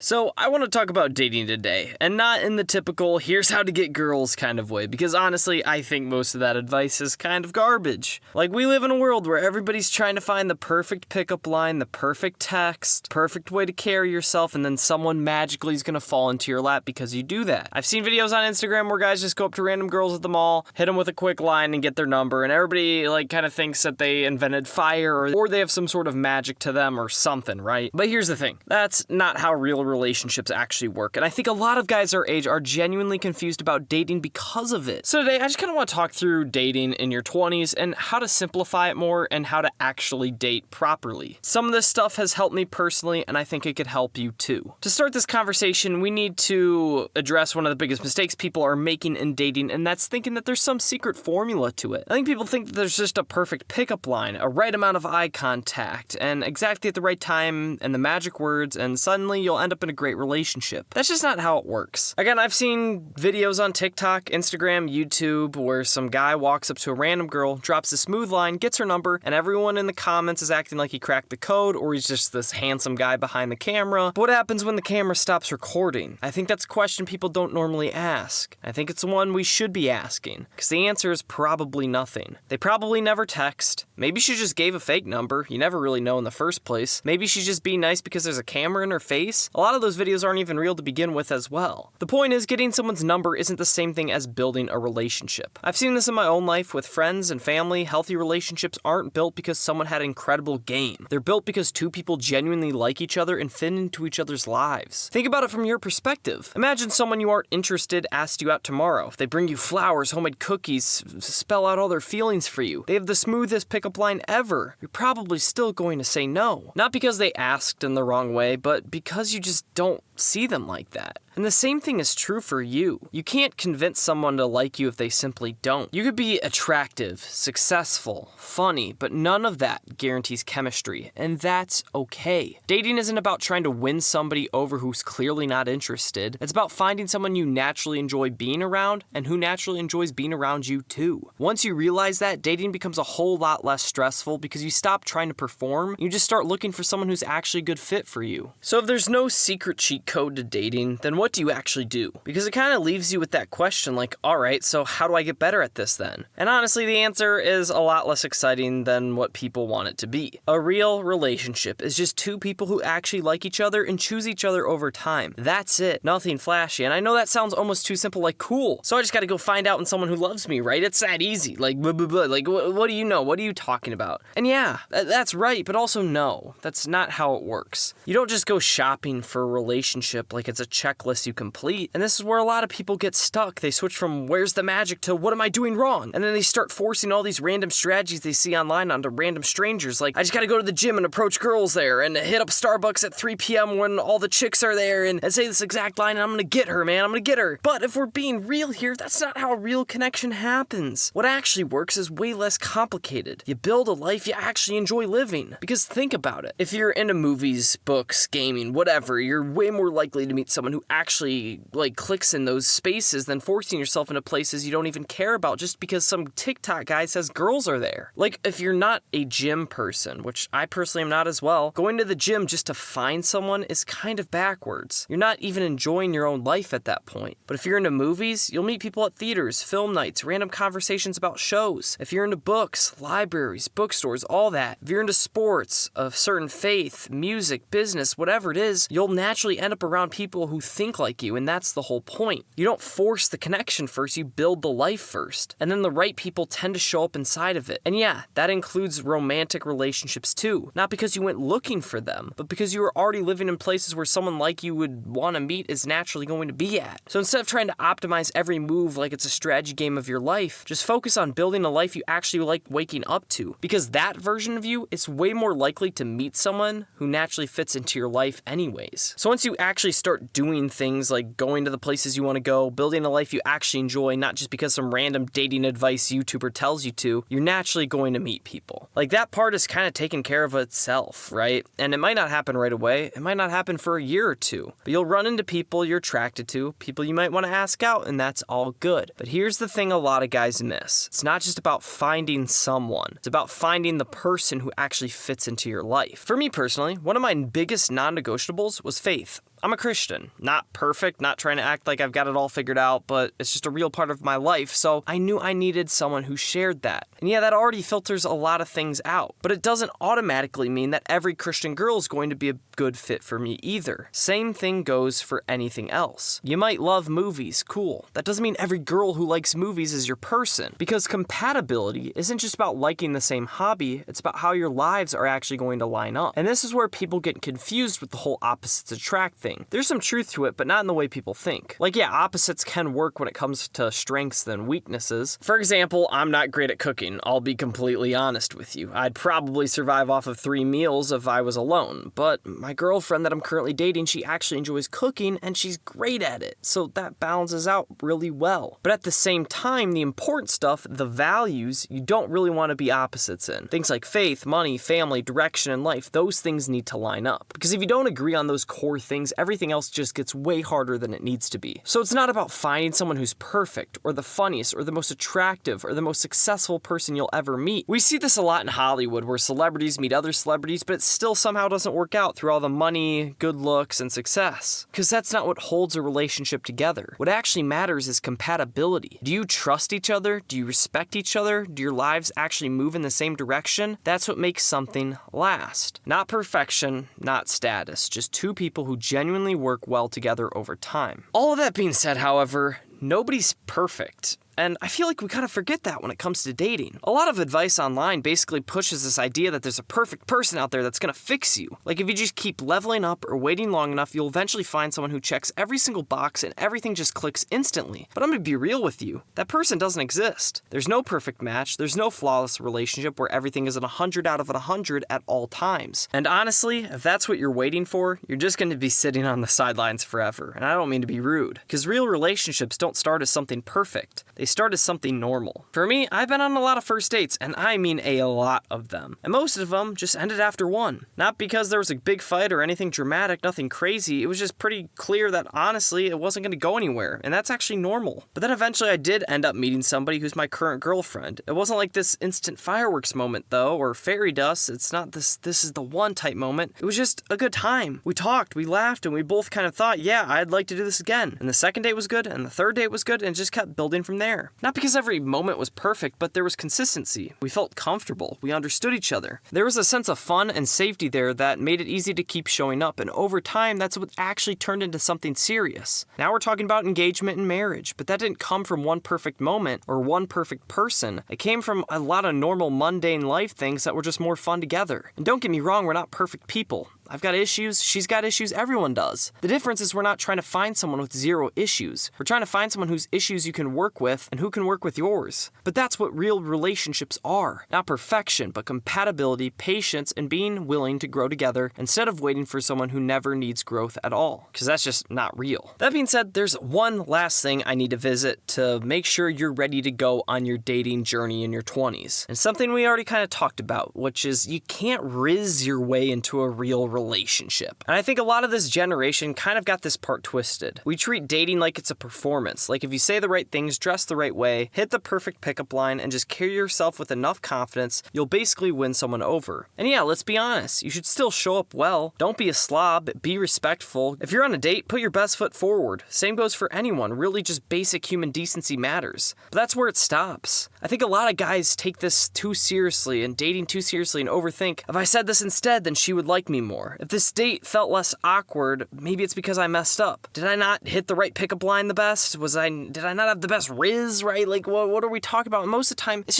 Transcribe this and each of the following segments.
So I want to talk about dating today, and not in the typical here's how to get girls kind of way, because honestly, I think most of that advice is kind of garbage. Like, we live in a world where everybody's trying to find the perfect pickup line, the perfect text, perfect way to carry yourself, and then someone magically is going to fall into your lap because you do that. I've seen videos on Instagram where guys just go up to random girls at the mall, hit them with a quick line and get their number, and everybody kind of thinks that they invented fire or they have some sort of magic to them or something, right? But here's the thing. That's not how real relationships actually work, and I think a lot of guys our age are genuinely confused about dating because of it. So today, I just kind of want to talk through dating in your 20s and how to simplify it more and how to actually date properly. Some of this stuff has helped me personally, and I think it could help you too. To start this conversation, we need to address one of the biggest mistakes people are making in dating, and that's thinking that there's some secret formula to it. I think people think that there's just a perfect pickup line, a right amount of eye contact, and exactly at the right time, and the magic words, and suddenly you'll end up in a great relationship. That's just not how it works. Again, I've seen videos on TikTok, Instagram, YouTube, where some guy walks up to a random girl, drops a smooth line, gets her number, and everyone in the comments is acting like he cracked the code, or he's just this handsome guy behind the camera. But what happens when the camera stops recording? I think that's a question people don't normally ask. I think it's one we should be asking, because the answer is probably nothing. They probably never text. Maybe she just gave a fake number. You never really know in the first place. Maybe she's just being nice because there's a camera in her face. A lot of those videos aren't even real to begin with as well. The point is, getting someone's number isn't the same thing as building a relationship. I've seen this in my own life with friends and family. Healthy relationships aren't built because someone had incredible game. They're built because two people genuinely like each other and fit into each other's lives. Think about it from your perspective. Imagine someone you aren't interested asked you out tomorrow. They bring you flowers, homemade cookies, spell out all their feelings for you. They have the smoothest pickup line ever. You're probably still going to say no. Not because they asked in the wrong way, but because you just don't see them like that. And the same thing is true for you. You can't convince someone to like you if they simply don't. You could be attractive, successful, funny, but none of that guarantees chemistry, and that's okay. Dating isn't about trying to win somebody over who's clearly not interested. It's about finding someone you naturally enjoy being around and who naturally enjoys being around you too. Once you realize that, dating becomes a whole lot less stressful because you stop trying to perform. You just start looking for someone who's actually a good fit for you. So if there's no secret cheat code to dating, then what do you actually do? Because it kind of leaves you with that question like, alright, so how do I get better at this then? And honestly, the answer is a lot less exciting than what people want it to be. A real relationship is just two people who actually like each other and choose each other over time. That's it. Nothing flashy. And I know that sounds almost too simple, like cool. So I just gotta go find out in someone who loves me, right? It's that easy. Like, blah, blah, blah. Like, what do you know? What are you talking about? And yeah, that's right, but also no. That's not how it works. You don't just go shopping for a relationship like it's a checklist you complete. And this is where a lot of people get stuck. They switch from where's the magic to what am I doing wrong? And then they start forcing all these random strategies they see online onto random strangers. Like, I just gotta go to the gym and approach girls there and hit up Starbucks at 3 p.m. when all the chicks are there and say this exact line and I'm gonna get her, man. I'm gonna get her. But if we're being real here, that's not how a real connection happens. What actually works is way less complicated. You build a life you actually enjoy living. Because think about it. If you're into movies, books, gaming, whatever, you're way more likely to meet someone who actually clicks in those spaces than forcing yourself into places you don't even care about just because some TikTok guy says girls are there. Like, if you're not a gym person, which I personally am not as well, going to the gym just to find someone is kind of backwards. You're not even enjoying your own life at that point. But if you're into movies, you'll meet people at theaters, film nights, random conversations about shows. If you're into books, libraries, bookstores, all that. If you're into sports, a certain faith, music, business, whatever it is, you'll naturally end up around people who think like you, and that's the whole point. You don't force the connection first, you build the life first. And then the right people tend to show up inside of it. And yeah, that includes romantic relationships too. Not because you went looking for them, but because you were already living in places where someone like you would want to meet is naturally going to be at. So instead of trying to optimize every move like it's a strategy game of your life, just focus on building a life you actually like waking up to. Because that version of you is way more likely to meet someone who naturally fits into your life anyways. So once you actually start doing things like going to the places you want to go, building a life you actually enjoy, not just because some random dating advice YouTuber tells you to, you're naturally going to meet people. Like, that part is kind of taken care of itself, right? And it might not happen right away. It might not happen for a year or two. But you'll run into people you're attracted to, people you might want to ask out, and that's all good. But here's the thing a lot of guys miss. It's not just about finding someone. It's about finding the person who actually fits into your life. For me personally, one of my biggest non-negotiables was faith. I'm a Christian. Not perfect, not trying to act like I've got it all figured out, but it's just a real part of my life, so I knew I needed someone who shared that. And yeah, that already filters a lot of things out, but it doesn't automatically mean that every Christian girl is going to be a good fit for me either. Same thing goes for anything else. You might love movies, cool. That doesn't mean every girl who likes movies is your person, because compatibility isn't just about liking the same hobby, it's about how your lives are actually going to line up. And this is where people get confused with the whole opposites attract thing. There's some truth to it, but not in the way people think. Like, yeah, opposites can work when it comes to strengths and weaknesses. For example, I'm not great at cooking. I'll be completely honest with you. I'd probably survive off of 3 meals if I was alone, but my girlfriend that I'm currently dating, she actually enjoys cooking and she's great at it, so that balances out really well. But at the same time, the important stuff, the values, you don't really want to be opposites in. Things like faith, money, family, direction in life, those things need to line up. Because if you don't agree on those core things, everything else just gets way harder than it needs to be. So it's not about finding someone who's perfect, or the funniest, or the most attractive, or the most successful person you'll ever meet. We see this a lot in Hollywood, where celebrities meet other celebrities, but it still somehow doesn't work out through all the money, good looks, and success. Because that's not what holds a relationship together. What actually matters is compatibility. Do you trust each other? Do you respect each other? Do your lives actually move in the same direction? That's what makes something last. Not perfection, not status, just two people who genuinely work well together over time. All of that being said, however, nobody's perfect. And I feel like we kind of forget that when it comes to dating. A lot of advice online basically pushes this idea that there's a perfect person out there that's gonna fix you. Like if you just keep leveling up or waiting long enough, you'll eventually find someone who checks every single box and everything just clicks instantly. But I'm gonna be real with you. That person doesn't exist. There's no perfect match. There's no flawless relationship where everything is at 100 out of 100 at all times. And honestly, if that's what you're waiting for, you're just gonna be sitting on the sidelines forever. And I don't mean to be rude, because real relationships don't start as something perfect. They start as something normal. For me, I've been on a lot of first dates, and I mean a lot of them. And most of them just ended after one. Not because there was a big fight or anything dramatic, nothing crazy. It was just pretty clear that honestly, it wasn't going to go anywhere, and that's actually normal. But then eventually I did end up meeting somebody who's my current girlfriend. It wasn't like this instant fireworks moment though, or fairy dust. It's not this is the one type moment. It was just a good time. We talked, we laughed, and we both kind of thought, yeah, I'd like to do this again. And the second date was good, and the third date was good, and it just kept building from there. Not because every moment was perfect, but there was consistency. We felt comfortable. We understood each other. There was a sense of fun and safety there that made it easy to keep showing up, and over time, that's what actually turned into something serious. Now we're talking about engagement and marriage, but that didn't come from one perfect moment or one perfect person. It came from a lot of normal, mundane life things that were just more fun together. And don't get me wrong, we're not perfect people. I've got issues, she's got issues, everyone does. The difference is we're not trying to find someone with 0 issues. We're trying to find someone whose issues you can work with and who can work with yours. But that's what real relationships are. Not perfection, but compatibility, patience, and being willing to grow together instead of waiting for someone who never needs growth at all. Because that's just not real. That being said, there's one last thing I need to visit to make sure you're ready to go on your dating journey in your 20s. And something we already kind of talked about, which is you can't Rizz your way into a real relationship. And I think a lot of this generation kind of got this part twisted. We treat dating like it's a performance. Like if you say the right things, dress the right way, hit the perfect pickup line, and just carry yourself with enough confidence, you'll basically win someone over. And yeah, let's be honest, you should still show up well. Don't be a slob, be respectful. If you're on a date, put your best foot forward. Same goes for anyone. Really just basic human decency matters. But that's where it stops. I think a lot of guys take this too seriously and dating too seriously and overthink, if I said this instead, then she would like me more. If this date felt less awkward, maybe it's because I messed up. Did I not hit the right pickup line the best? Did I not have the best Rizz, right? Like, what are we talking about? And most of the time, it's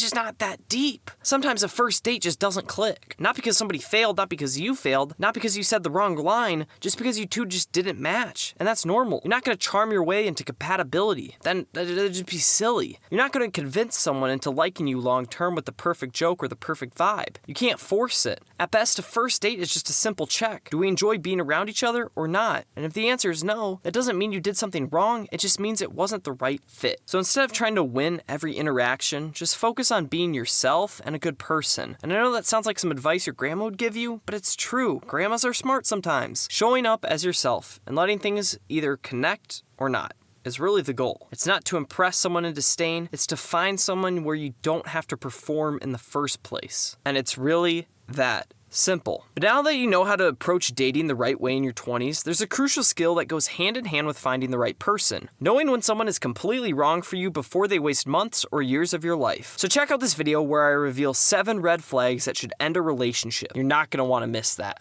just not that deep. Sometimes a first date just doesn't click. Not because somebody failed, not because you failed, not because you said the wrong line, just because you two just didn't match. And that's normal. You're not gonna charm your way into compatibility. Then that'd just be silly. You're not gonna convince someone into liking you long term with the perfect joke or the perfect vibe. You can't force it. At best, a first date is just a simple check. Do we enjoy being around each other or not? And if the answer is no, that doesn't mean you did something wrong, it just means it wasn't the right fit. So instead of trying to win every interaction, just focus on being yourself and a good person. And I know that sounds like some advice your grandma would give you, but it's true. Grandmas are smart sometimes. Showing up as yourself and letting things either connect or not is really the goal. It's not to impress someone into staying, it's to find someone where you don't have to perform in the first place. And it's really that Simple. But now that you know how to approach dating the right way in your 20s, there's a crucial skill that goes hand in hand with finding the right person. Knowing when someone is completely wrong for you before they waste months or years of your life. So check out this video where I reveal 7 red flags that should end a relationship. You're not going to want to miss that.